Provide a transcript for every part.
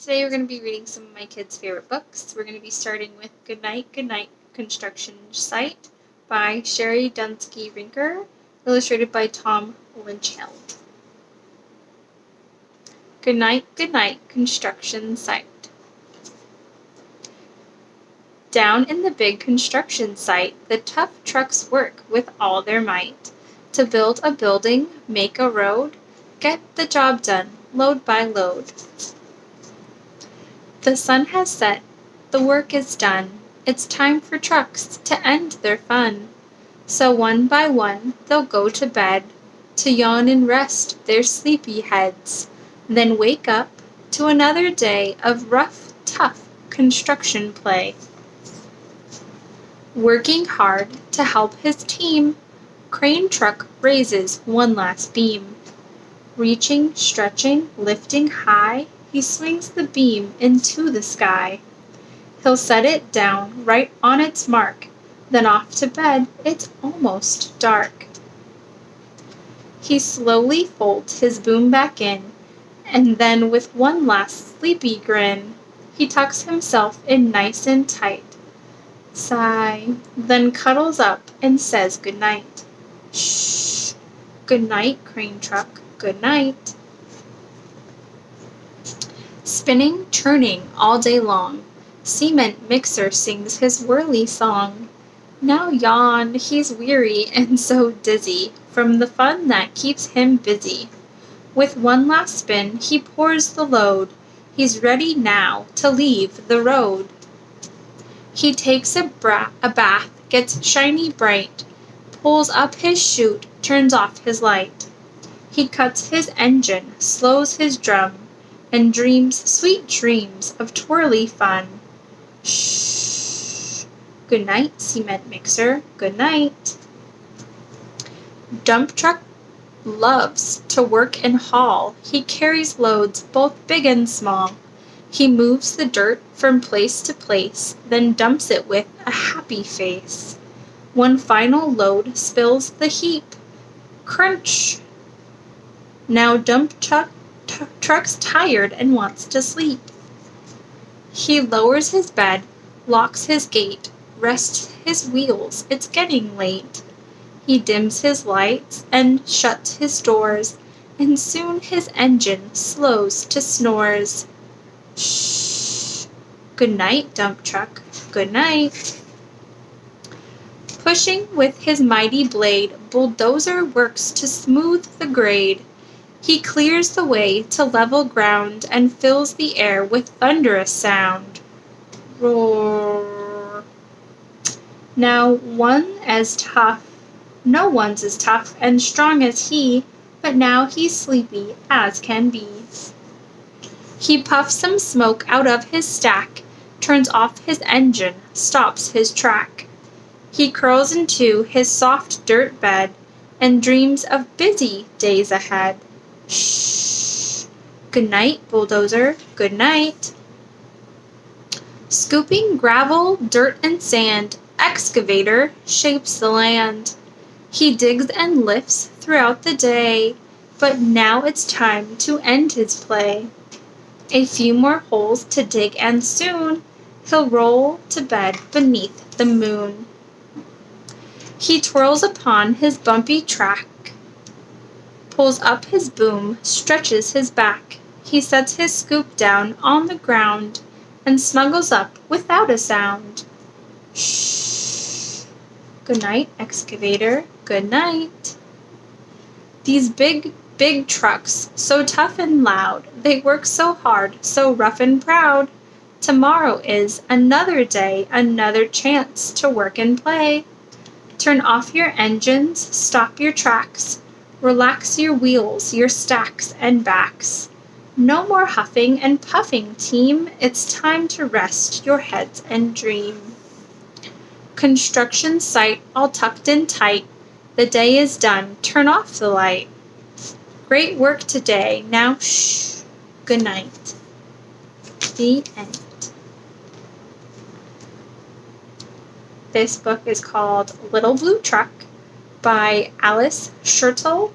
Today we're going to be reading some of my kids' favorite books. We're going to be starting with Goodnight, Goodnight Construction Site by Sherry Dunsky Rinker, illustrated by Tom Lynchheld. Goodnight, Goodnight Construction Site. Down in the big construction site, the tough trucks work with all their might to build a building, make a road, get the job done, load by load. The sun has set, the work is done, it's time for trucks to end their fun. So one by one they'll go to bed, to yawn and rest their sleepy heads, then wake up to another day of rough, tough construction play. Working hard to help his team, crane truck raises one last beam. Reaching, stretching, lifting high, he swings the beam into the sky. He'll set it down right on its mark, then off to bed, it's almost dark. He slowly folds his boom back in, and then with one last sleepy grin, he tucks himself in nice and tight. Sigh, then cuddles up and says goodnight. Shh, goodnight, crane truck, goodnight. Spinning, churning all day long, cement mixer sings his whirly song. Now yawn, he's weary and so dizzy from the fun that keeps him busy. With one last spin, he pours the load. He's ready now to leave the road. He takes a bath, gets shiny bright, pulls up his chute, turns off his light. He cuts his engine, slows his drum, and dreams sweet dreams of twirly fun. Shh. Good night, cement mixer. Good night. Dump truck loves to work and haul. He carries loads both big and small. He moves the dirt from place to place, then dumps it with a happy face. One final load spills the heap. Crunch! Now dump truck's tired and wants to sleep. He lowers his bed, locks his gate, rests his wheels, it's getting late. He dims his lights and shuts his doors, and soon his engine slows to snores. Shh. Good night, dump truck. Good night. Pushing with his mighty blade, bulldozer works to smooth the grade. He clears the way to level ground and fills the air with thunderous sound. Roar. No one's as tough and strong as he, but now he's sleepy as can be. He puffs some smoke out of his stack, turns off his engine, stops his track. He curls into his soft dirt bed and dreams of busy days ahead. Shh. Good night, bulldozer. Good night. Scooping gravel, dirt, and sand, excavator shapes the land. He digs and lifts throughout the day, but now it's time to end his play. A few more holes to dig and soon he'll roll to bed beneath the moon. He twirls upon his bumpy track, pulls up his boom, stretches his back. He sets his scoop down on the ground and snuggles up without a sound. Shh. Good night, excavator. Good night. These big trucks, so tough and loud, they work so hard, so rough and proud. Tomorrow is another day, another chance to work and play. Turn off your engines, stop your tracks, relax your wheels, your stacks and backs. No more huffing and puffing, team. It's time to rest your heads and dream. Construction site all tucked in tight. The day is done. Turn off the light. Great work today. Now shh. Good night. The end. This book is called Little Blue Truck by Alice Schertle,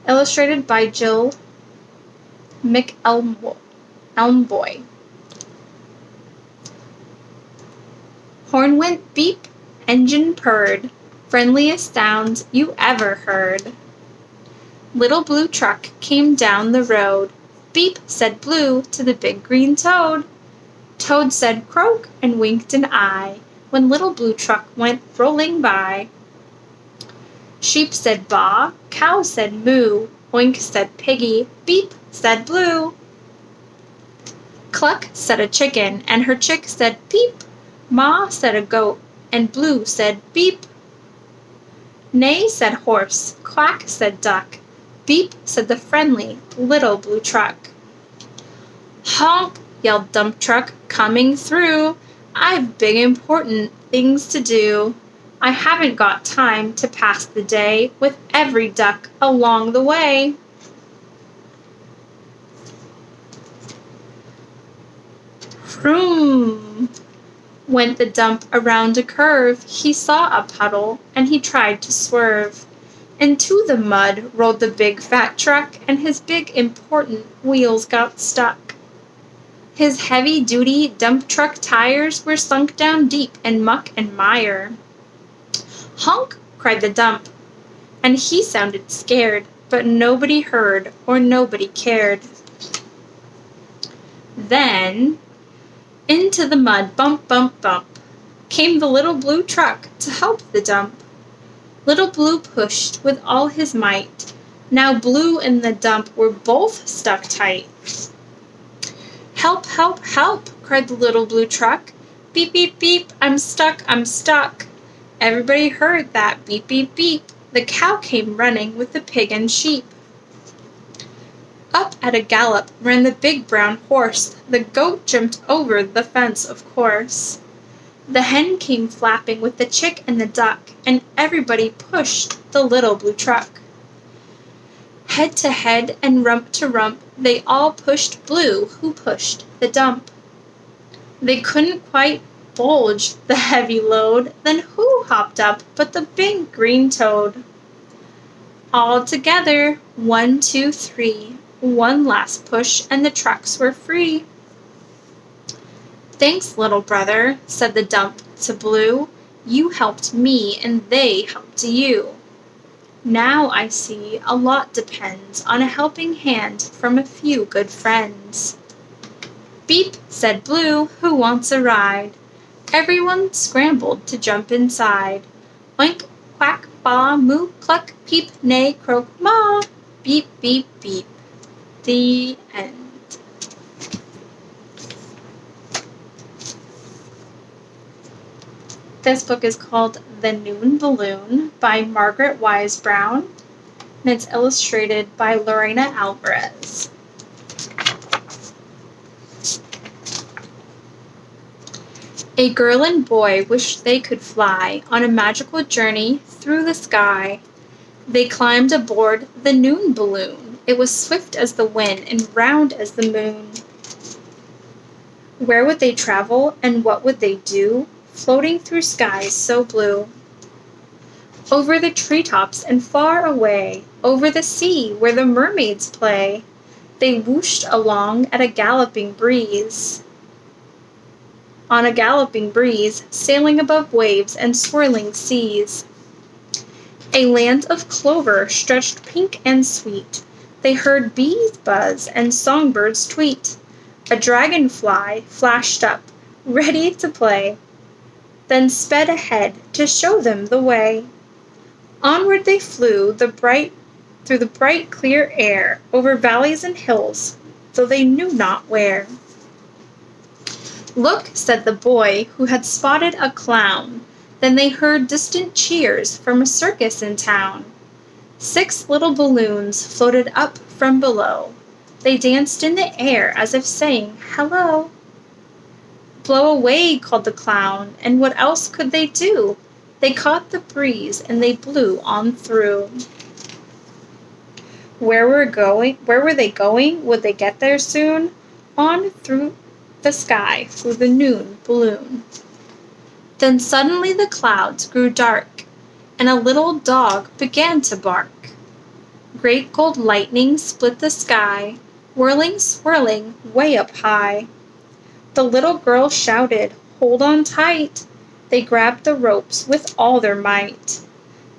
illustrated by Jill McElmboy. Horn went beep, engine purred, friendliest sounds you ever heard. Little blue truck came down the road. Beep, said Blue to the big green toad. Toad said croak and winked an eye when little blue truck went rolling by. Sheep said baa, cow said moo, oink said piggy, beep said Blue. Cluck said a chicken, and her chick said peep. Ma said a goat, and Blue said beep. Neigh said horse, quack said duck, beep said the friendly little blue truck. Honk, yelled dump truck, coming through. I've big important things to do. I haven't got time to pass the day with every duck along the way. Vroom! Went the dump around a curve. He saw a puddle and he tried to swerve. Into the mud rolled the big fat truck, and his big important wheels got stuck. His heavy-duty dump truck tires were sunk down deep in muck and mire. Honk! Cried the dump, and he sounded scared, but nobody heard or nobody cared. Then, into the mud, bump, bump, bump, came the little blue truck to help the dump. Little Blue pushed with all his might. Now Blue and the dump were both stuck tight. Help, help, help, cried the little blue truck. Beep, beep, beep, I'm stuck, I'm stuck. Everybody heard that beep, beep, beep. The cow came running with the pig and sheep. Up at a gallop ran the big brown horse. The goat jumped over the fence, of course. The hen came flapping with the chick and the duck, and everybody pushed the little blue truck. Head to head and rump to rump, they all pushed Blue, who pushed the dump. They couldn't quite bulge the heavy load, then who hopped up but the big green toad? All together, 1, 2, 3, one last push and the trucks were free. Thanks, little brother, said the dump to Blue. You helped me and they helped you. Now I see a lot depends on a helping hand from a few good friends. Beep, said Blue, who wants a ride? Everyone scrambled to jump inside. Oink, quack, baa, moo, cluck, peep, neigh, croak, ma. Beep, beep, beep. The end. This book is called The Noon Balloon by Margaret Wise Brown, and it's illustrated by Lorena Alvarez. A girl and boy wished they could fly on a magical journey through the sky. They climbed aboard the noon balloon. It was swift as the wind and round as the moon. Where would they travel and what would they do, floating through skies so blue? Over the treetops and far away, over the sea where the mermaids play, they whooshed along at a galloping breeze. On a galloping breeze, sailing above waves and swirling seas. A land of clover stretched pink and sweet. They heard bees buzz and songbirds tweet. A dragonfly flashed up, ready to play, then sped ahead to show them the way. Onward they flew through the bright clear air, over valleys and hills, though they knew not where. Look, said the boy, who had spotted a clown. Then they heard distant cheers from a circus in town. 6 little balloons floated up from below. They danced in the air as if saying, hello. Blow away, called the clown, and what else could they do? They caught the breeze and they blew on through. Where were they going? Would they get there soon? On through the sky flew the noon balloon. Then suddenly the clouds grew dark, and a little dog began to bark. Great gold lightning split the sky, whirling, swirling, way up high. The little girl shouted, hold on tight. They grabbed the ropes with all their might.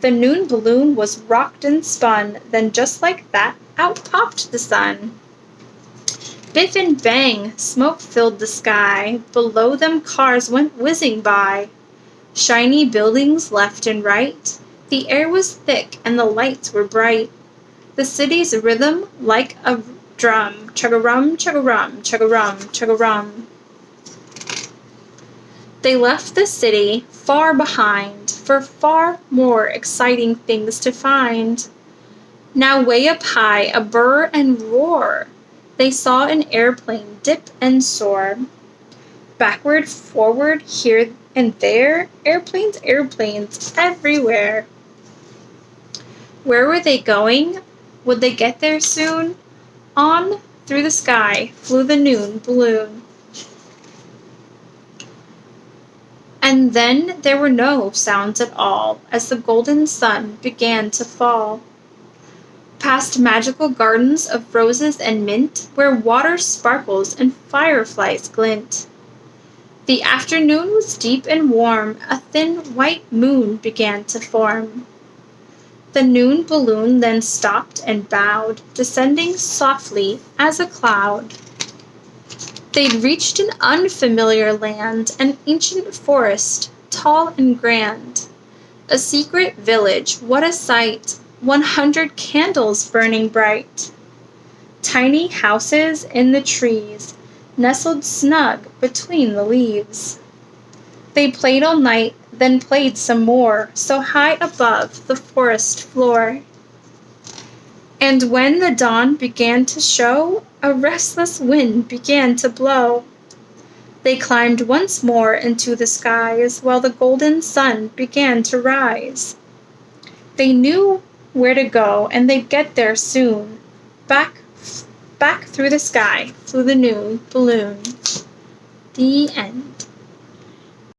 The noon balloon was rocked and spun, then just like that, out popped the sun. Biff and bang, smoke filled the sky. Below them cars went whizzing by. Shiny buildings left and right. The air was thick and the lights were bright. The city's rhythm like a drum. Chug-a-rum, chug-a-rum, chug-a-rum, chug-a-rum. They left the city far behind for far more exciting things to find. Now way up high, a burr and roar. They saw an airplane dip and soar. Backward, forward, here and there, airplanes, airplanes, everywhere. Where were they going? Would they get there soon? On through the sky flew the noon balloon. And then there were no sounds at all as the golden sun began to fall. Past magical gardens of roses and mint, where water sparkles and fireflies glint. The afternoon was deep and warm, a thin white moon began to form. The noon balloon then stopped and bowed, descending softly as a cloud. They'd reached an unfamiliar land, an ancient forest, tall and grand. A secret village, what a sight! 100 candles burning bright. Tiny houses in the trees, nestled snug between the leaves. They played all night, then played some more, so high above the forest floor. And when the dawn began to show, a restless wind began to blow. They climbed once more into the skies, while the golden sun began to rise. They knew where to go, and they'd get there soon. Back through the sky flew the noon balloon. The end.